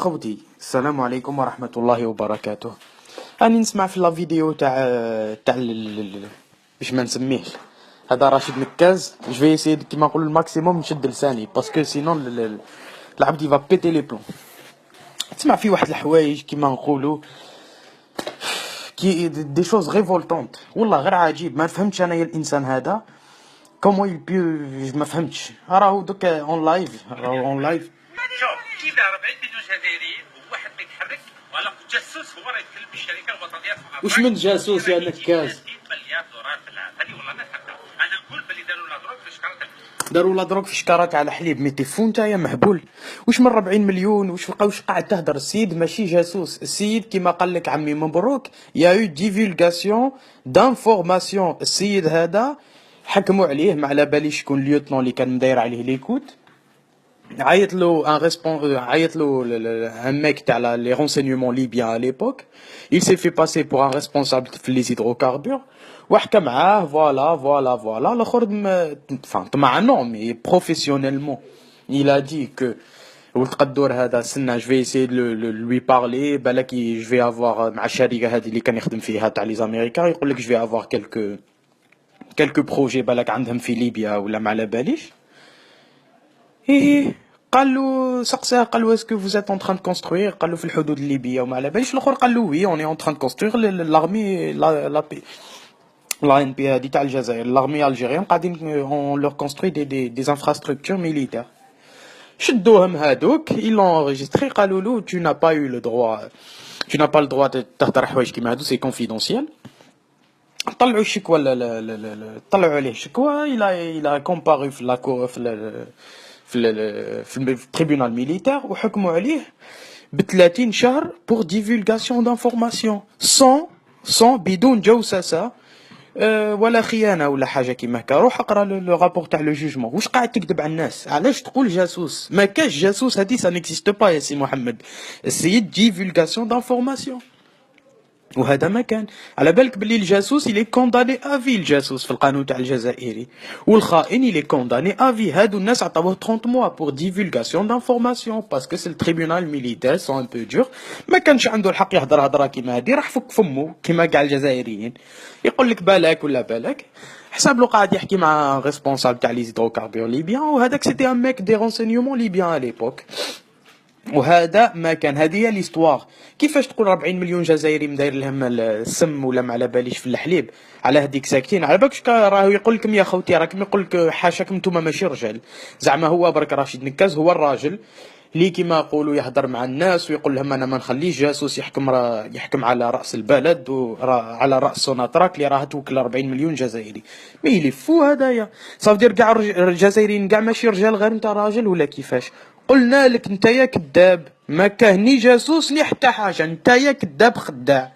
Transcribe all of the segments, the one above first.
خوتي، السلام عليكم ورحمة الله وبركاته. راني نسمع في لا فيديو تاع باش ما نسميهش. هذا راشد نكاز. جو في اسيي كيما نقولوا الماكسيموم نشد لساني باسكو سينون العبد يفا بيتي لي بلون. تسمع في واحد الحوايج كيما نقولوا كي دي شوز ريفولتونت، والله غير عجيب. ما فهمتش انايا الانسان هذا كومون يل ما فهمتش. راهو دوكا اون لايف. شوف كيف 40 مليون جزائري وواحد ما يتحرك ولا جاسوس هو راه يتكلم بالشركه الوطنيه في واش من جاسوس يا نكاز؟ مليار دولار في العام. هذه والله ما فهمتها. انا نقول باللي داروا لا دروك في شكاره. داروا لا دروك في شكارك على حليب. مي تيفو نتايا مهبول. واش من 40 مليون؟ واش قاعد تهدر؟ السيد ماشي جاسوس. السيد كيما قال لك عمي مبروك يا يو ديفولغاسيون دانفورماسيون. السيد هذا حكموا عليه، ما على باليش شكون ليوتنون اللي كان مداير عليه ليكوت. عيط له un mec تاع les renseignements libyens à l'époque. Il s'est fait passer pour un responsable في les hydrocarbures وحكى معاه. فوالا الاخر enfin طمع non mais professionnellement il a dit que ولد قدور هذا سنة. je vais essayer de lui parler بالك je vais avoir مع الشركة هذه اللي كان يخدم فيها تاع les américains. يقول لك je vais avoir quelques projets بالك عندهم في ليبيا ولا ما على باليش. ايه قال له سقساه، قال له اسكو vous êtes en train de construire؟ قال له في الحدود الليبيه وما على باليش. الاخر قال له وي اون اي en train de construire l'armée لا ان بي هذه تاع الجزائر. l'armée algérienne قاعدين on leur construit des infrastructures militaires. شدوهم هادوك ils l'ont enregistré. قالوا له tu n'as pas eu le droit, tu n'as pas le droit تهدر حوايج كيما هادو سي confidentiel. طلعوا الشكوى طلعوا عليه شكوى. il a comparu في لاكور في التريبيونال ميليتير وحكموا عليه ب30 شهر بور ديفولغاسيون دانفورماسيون سون بدون جوسسه ولا خيانه ولا حاجه كيما هكا. روح اقرا لو رابور تاع لو جوجمون. واش قاعد تكذب على الناس؟ علاش تقول جاسوس؟ ما كاش جاسوس، هادي سا نيكزيست با يا سي محمد. السيد ديفولغاسيون دانفورماسيون وهذا ما كان. على بالك باللي الجاسوس يلي كونداني افي. الجاسوس في القانون تاع الجزائري والخائن يلي كونداني افي. هادو الناس عطاوه 30 موا بور ديفولغاسيون دانفورماسيون باسكو سي التريبيونال ميليتير سون ان بو دور. ما كانش عنده الحق يهضر هضره كيما هادي. راح فك فمو كيما كاع الجزائريين. يقول لك بالك ولا بالك. حساب له قاعد يحكي مع ريسبونسابل تاع لي زيدروكاربور ليبيان وهذاك سيتي ان ميك دي رونسينيومون ليبيان ا ليبوك. وهذا ما كان. هذه هي ليستوار. كيفاش تقول 40 مليون جزائري مداير لهم السم ولا ما على باليش في الحليب على هذيك ساكتين؟ على بالك راهو يقول لكم يا خوتي راكم يقول لك حاشاكم نتوما ماشي رجال. زعما هو برك راشد نكاز هو الراجل اللي كيما يقولوا يهضر مع الناس ويقول لهم انا ما نخليش جاسوس يحكم على راس البلد وعلى راس سوناتراك اللي راها توكل 40 مليون جزائري. ما يلفو هدايا صافي دير كاع الجزائريين كاع ماشي رجال غير انت راجل ولا كيفاش؟ قلنا لك انت يا كذاب. ما كاهني جاسوس لي حتى حاجه. انت يا كذاب خداع.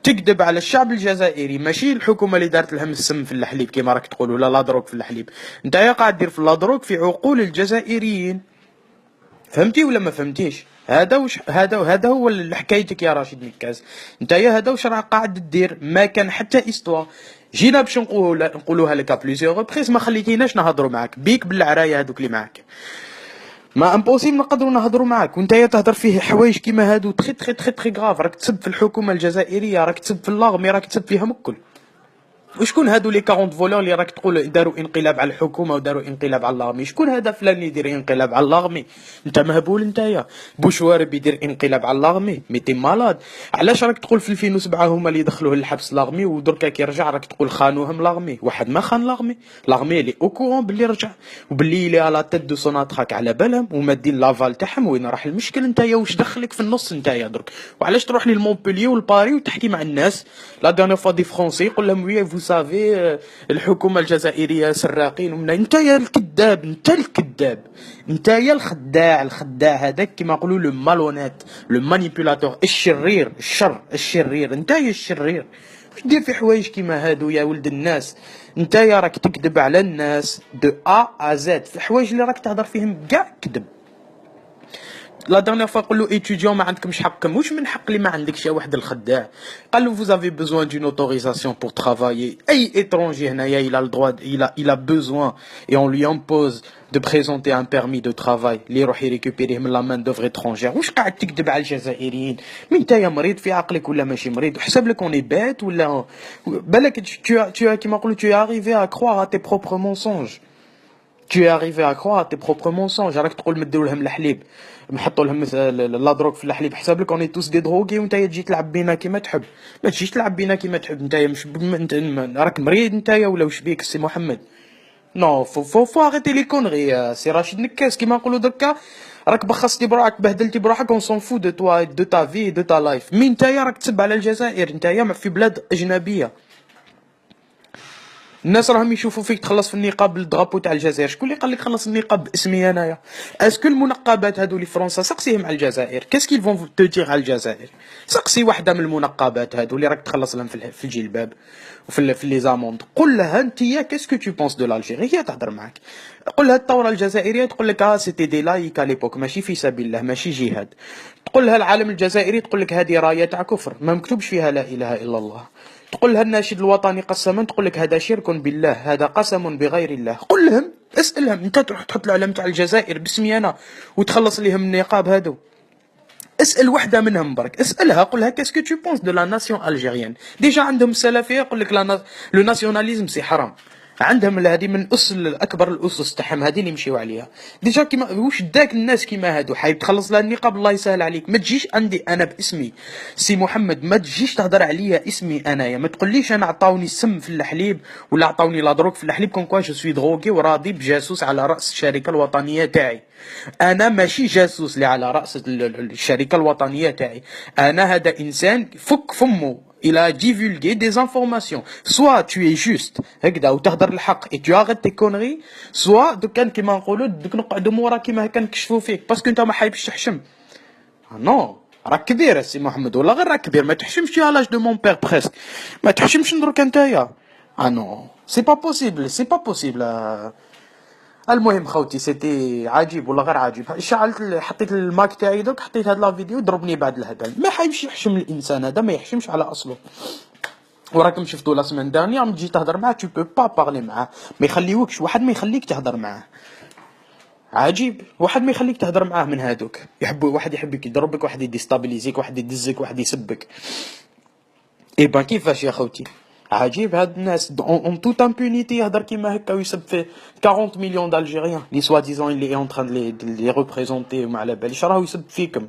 تكذب على الشعب الجزائري ماشي الحكومه اللي دارت لهم السم في الحليب كيما راك تقول ولا لا دروك في الحليب. انت يا قاعد دير في لا دروك في عقول الجزائريين. فهمتي ولا ما فهمتيش؟ هذا هو حكايتك يا راشد نكاز. انت يا هذا واش راه قاعد دير. ما كان حتى استوار. جينا باش نقولوها لك بليزيور ريبريز ما خليتيناش نهضروا معاك بيك بالعرايه هذوك اللي معاك. ما امبوسيبل نقدروا نهضروا معاك وانت تهضر فيه حوايج كيما هادو تخي تخي تخي تخي غاف. راك تسب في الحكومه الجزائريه، راك تسب في اللاغمي، راك تسب فيهم الكل. وشكون هادو لي 40 فولور اللي راك تقول داروا انقلاب على الحكومه وداروا انقلاب على اللاغمي؟ شكون هذا فلان يدير انقلاب على اللاغمي؟ انت مهبول نتايا. بوشوارب يدير انقلاب على اللاغمي؟ ميتي مالاد. علاش راك تقول في 2007 هما اللي دخلوه للحبس لاغمي ودركا كي رجع راك تقول خانوهم لاغمي؟ واحد ما خان لاغمي اللي او كورون باللي رجع وباللي لي على تيد دو سوناتراك على بالهم ومادين لافال تاعهم. وين راح المشكل نتايا؟ واش دخلك في النص نتايا درك؟ وعلاش تروح للمونبليي والباري وتحكي مع الناس لا دانيير فوا دي فرونسي يقول لهم وي فو سافي الحكومه الجزائريه سراقين ومن. انت يا الكذاب. انت الكذاب. انت يا الخداع هذاك كيما يقولوا لو مالونيت لو مانيبيولاتور الشرير الشرير. انت يا الشرير. واش دير في حوايج كيما هادو يا ولد الناس؟ انت يا راك تكذب على الناس دو ا زد في حوايج اللي راك تهضر فيهم كاع كذب. لا ديرنيير فوا قول له ايتيديون ما عندكمش حق، مش من حق اللي ما عندكش يا واحد الخداع. قال له vous avez besoin d'une autorisation pour travailler. اي étranger هنايا il a le droit il a besoin et on lui impose de présenter un permis de travail اللي يروح يريكوبيريه من لا مان دوفر étrangère. واش قاعد تكذب على الجزائريين؟ مين نتايا مريض في عقلك ولا ماشي مريض؟ وحسب لك اوني بات ولا بالك tu كيما نقولوا tu es arrivé à croire à tes propres mensonges. Tu es arrivé à croire à tes propres mensonges. راك تقول مدوا لهم الحليب، نحطوا لهم لا دروك في الحليب، حساب لك اوني توس دي دروغي وانت تجي تلعب بينا كيما تحب. ما تجيش تلعب بينا كيما تحب نتايا، مش راك مريض نتايا ولا واش بيك سي محمد؟ نو فو اغيتي لي كونغي سي رشيد نكاس كيما نقولوا دركا. راك بخصتي بروحك، بهدلتي بروحك، اون سون فو دو توا دو تا في دو تا لايف. مين نتايا راك تسب على الجزائر؟ نتايا في بلاد اجنبيه. الناس راهم يشوفوا فيك تخلص في النقاب بالدرابو تاع الجزائر. شكون اللي قال لك خلص النقاب باسمي انايا؟ اسكو المنقبات هادو اللي فرنسا سقسيهم على الجزائر، كاسكيل فون تو دير على الجزائر؟ سقسي واحده من المنقبات هادو اللي راك تخلص لهم في الجلباب وفي لي زاموند، قول لها انت كاسكو تو بونس دو لالجيري، هي تهضر معاك. قول لها الثوره الجزائريه تقول لك سيتي دي لايك ليبوك، ماشي في سبيل الله، ماشي جهاد. تقول لها العالم الجزائري تقول لك هذه رايه تاع كفر ما مكتوبش فيها لا اله الا الله. تقول لها الناشد الوطني قسما، تقول لك هذا شرك بالله، هذا قسم بغير الله. قل لهم، اسالهم، انت تروح تحط العلم تاع الجزائر باسمي انا وتخلص ليهم النقاب هادو. اسال وحده منهم برك، اسالها قول لها كاسكو تو بونس دو لا ناسيون الجيريان. ديجا عندهم السلفيه يقول لك لو ناسيوناليزم سي حرام، عندهم هذه من اكبر الاسس تاعهم هذه اللي يمشيو عليها. ديجا كيما واش داك الناس كيما هادو حايب تخلص لها النقاب، الله يسهل عليك. ما تجيش عندي انا باسمي سي محمد، ما تجيش تهضر عليا اسمي انايا، ما تقوليش انا عطاوني السم في الحليب ولا عطاوني لا دروك في الحليب كون كوا جو سوي دروغي وراضي بجاسوس على راس الشركه الوطنيه تاعي. انا ماشي جاسوس اللي على راس الشركه الوطنيه تاعي، انا هذا انسان فك فمه. Il a divulgué des informations. Soit tu es juste هكذا وتهضر الحق et tu arrêtes tes conneries، soit دوك كان كيما نقولوا دوك نقعدوا مورا كيما هكا نكشفوا فيك باسكو انت ما حايبش تحشم. نو راك كبير سي محمد، ولا غير راك كبير ما تحشمش يا لاج دو مون بير بريسك، ما تحشمش دروك نتايا. نو سي با بوسيبل، سي با بوسيبل. المهم خوتي سيتي عجيب ولا غير عجيب. شعلت حطيت الماك تاعي دوك، حطيت هاد لا فيديو ضربني بعد الهبل. ما حيمش يحشم الانسان هذا، ما يحشمش على اصله. وراكم شفتوا لا سمان دانيير تجي تهضر معاه تو بو با بارلي معاه، ما يخليوكش، واحد ما يخليك تهضر معاه. عجيب، واحد ما يخليك تهضر معاه من هادوك. واحد يحبك يضربك، واحد يديستابيليزيك، واحد يدزك، واحد يسبك. اي بان كيفاش يا خوتي؟ عجيب هاد الناس اون توت امبونيتي يهضر كيما هكا ويسب في 40 مليون دالجيريان لي سوا ديزون اللي اون تران لي ريبريزونتي وما على باليش راهو يسب فيكم.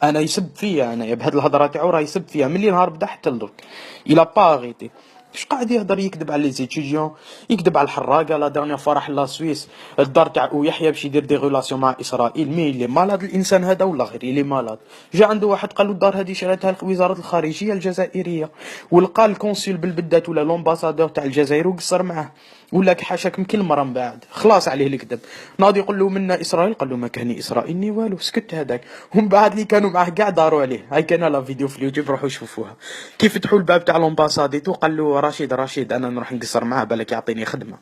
انا يسب فيا انايا بهاد الهضره تاعو، راه يسب فيا من اللي نهار بدا حتى لدرك. الى با اريتي اش قاعد يهضر، يكذب على لي زيتيديون، يكذب على الحراقه. لا ديرنيير فرح لا سويس الدار تاع يحيى باش يدير دي ريلاسيون مع اسرائيل. مي اللي مالاد الانسان هذا ولا غير اللي مالاد؟ جا عنده واحد قال له الدار هذه شراتها وزاره الخارجيه الجزائريه، ولقى الكونسول بالبدات ولا لومباسادور تاع الجزائر وقصر معاه، ولا حاشاك من كل مره من بعد خلاص عليه الكذب. ناضي يقول له منا اسرائيل، قال له ما كان اسرائيل ني والو، سكت هذاك. ومن بعد اللي كانوا معاه كاع داروا عليه. هاي كان لا فيديو في اليوتيوب، روحوا شوفوها. كيف فتحوا الباب تاع لومباساديتو قال له رشيد انا نروح نقصر معاه بالك يعطيني خدمه.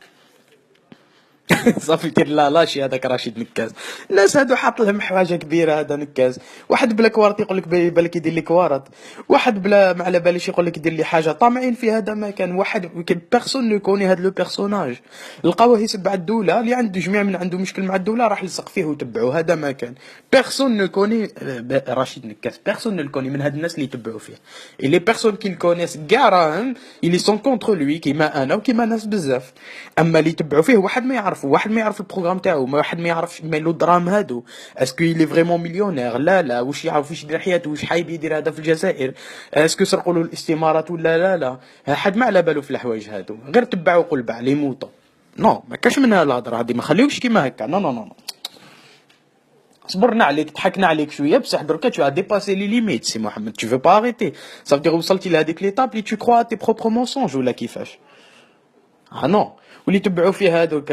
صافي دير لا لاشي هذاك رشيد نكاز. الناس هادو حاط لهم حواجه كبيره. هذا نكاز، واحد بلا كوارت يقول لك بالك يدير لي كوارت، واحد بلا ما على باليش يقول لك يدير لي حاجه. طامعين في هذا ما كان واحد بيرسون نو كوني هذا لو بيرسوناج. لقاوه يسب على الدوله، اللي عنده جميع من عنده مشكل مع الدوله راح يلصق فيه وتبعوه. هذا ما كان بيرسون نو كوني رشيد نكاز، بيرسون نو كوني من هاد الناس اللي يتبعوا فيه. اي لي بيرسون كي كونيس كاع راهم اللي سون كونتر لوي كيما انا وكيما ناس بزاف. اما اللي يتبعوا فيه واحد ما يعرفوا، واحد ما يعرف البروغرام تاعو، واحد ما يعرفش مالو درام هادو. اسكو يلي فريمون مليونير؟ لا واش يعرف واش يدير حياته، واش حايب يدير هذا في الجزائر؟ اسكو سرقوا له الاستمارات ولا لا؟ حد ما على بالو في الحوايج هادو، غير تبعوا قلبع لي موطو. نو ما كاش منها الهضره هادي، ما خليوكش كيما هكا. نو صبرنا عليك، ضحكنا عليك شويه، بصح دركا تو ديباسي لي ليميت سي محمد. تو فو با اريتي، صافي وصلتي لهاديك ليطاب لي تو كروا تي بروبر مونسونج ولا كيفاش؟ نو واللي تبعوا فيه هادوك.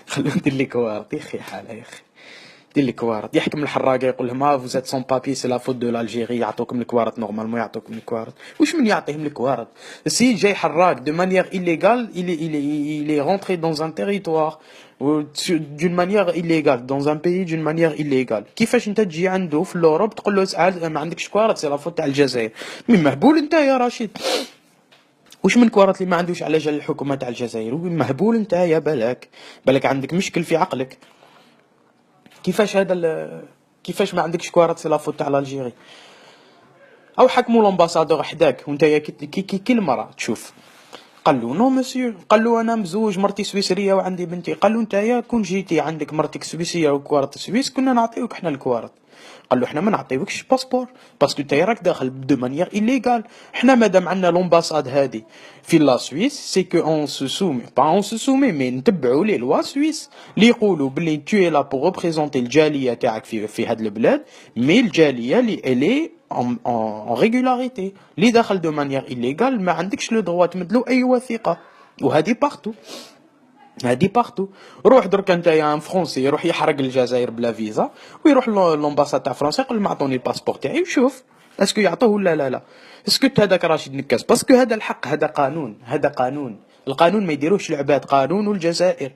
خلونا ندير لك وارد يا اخي حالة يا اخي. دير الكوارط، يحكم الحراقه يقول لهم ها فوزات سون بابي سي لا فوت دو لالجيري، يعطوكم الكوارط نورمالمون يعطوكم الكوارط. واش من يعطيهم الكوارط؟ السيد جاي حراق دو مانيير إيليغال، il est rentré dans un territoire d'une manière illégale dans un pays d'une manière illégale. كيفاش انت تجي عنده في الاوروب تقول له اسعاد ما عندكش كوارط سي لا فوت تاع الجزائر؟ من مهبول انت يا رشيد. وش من كوارط اللي ما عندوش على جال الحكومه تاع الجزائر؟ مهبول انت يا بالك عندك مشكل في عقلك. كيفاش هذا كيفاش ما عندكش كوارط سي لا فوت تاع الجيري؟ او حكموا لامباسادور حداك وانت كي المراه تشوف قال له نو مسيو، قال له انا مزوج مرتي سويسريه وعندي بنتي، قال له نتايا كون جيتي عندك مرتك سويسريه وكوارط سويس كنا نعطيوك احنا الكوارط. قال له احنا ما نعطيوكش باسبور باسكو نتايا راك داخل دو مانيير إيليغال. احنا مادام عندنا لومباساد هادي في لا سويس سي كو اون سو سومي با اون سو سومي مي نتبعوا لي لوا سويس اللي يقولوا بلي تو لا بور ريبريزونتي الجاليه تاعك في هاد البلاد، مي الجاليه اللي الي en régularité. اللي داخل دو مانيير إيليغال ما عندكش لو دروا تمدلو اي وثيقه، وهذه بارتو هادي بارتو. روح درك نتايا ان فرونسي يروح يحرق الجزائر بلا فيزا ويروح لومباساد تاع فرنسا يقول لهم اعطوني الباسبور تاعي وشوف اسكو يعطوه ولا لا. اسكت هذاك راشد نكاس باسكو هذا الحق، هذا قانون القانون ما يديروش العباد، قانون والجزائر.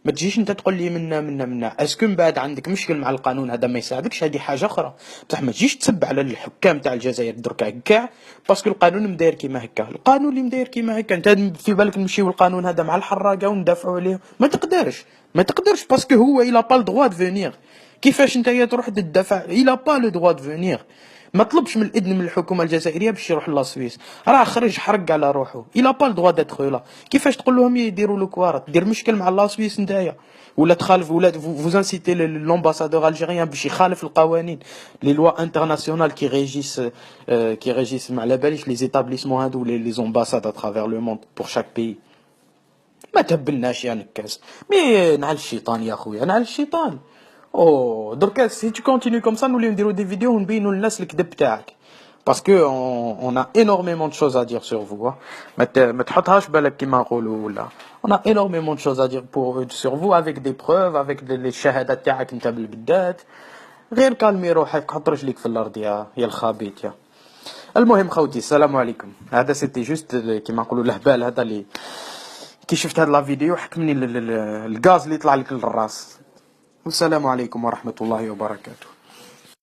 ما تجيش انت تقول لي منا اسكو من بعد عندك مشكل مع القانون هذا ما يساعدكش، هذه حاجه اخرى. بصح ما تجيش تسب على الحكام تاع الجزائر دركا كاع باسكو القانون مداير كيما هكا. القانون اللي مداير كيما هكا انت في بالك نمشيو القانون هذا مع الحراقه وندافعوا عليه؟ ما تقدرش باسكو هو إلا با لو دروا دو فينير. كيفاش انت تروح تدافع؟ إلا با لو دروا دو فينير. ما طلبش من الاذن من الحكومه الجزائريه باش يروح للسويس، راه خرج حرق على روحه الى با الدغوا داتر لا. كيفاش تقول لهم يديروا له كوارط؟ دير مشكل مع لا سويس نتايا ولا تخالف ولا فوز انسيتي لومباسادور الجيريان باش يخالف القوانين لي لوا انترناسيونال كي ريجيس ما على باليش لي زيتابليسمون هادو لي زومباساد اترافير لو موند بور شاك بيي. ما تهبلناش يا نكاس، مي نعل الشيطان يا خويا، نعل الشيطان. او دركا سي تو كونتينيو كوم سا نوليو نديرو دي فيديو ونبينو للناس الكذب تاعك باسكو on a énormément de choses à dire sur vous. ما تحطهاش بالك كيما نقولوا ولا. on a énormément de choses à dire sur vous avec des preuves avec الشهادات تاعك انت بالبدات. غير كالمي روحك، حط رجليك في الارض يا الخابيط يا. المهم خوتي السلام عليكم. هذا سيتي جوست كيما نقولوا الهبال هذا اللي كي شفت هاد لا فيديو حكمني الغاز اللي يطلع لك للراس. والسلام عليكم ورحمة الله وبركاته.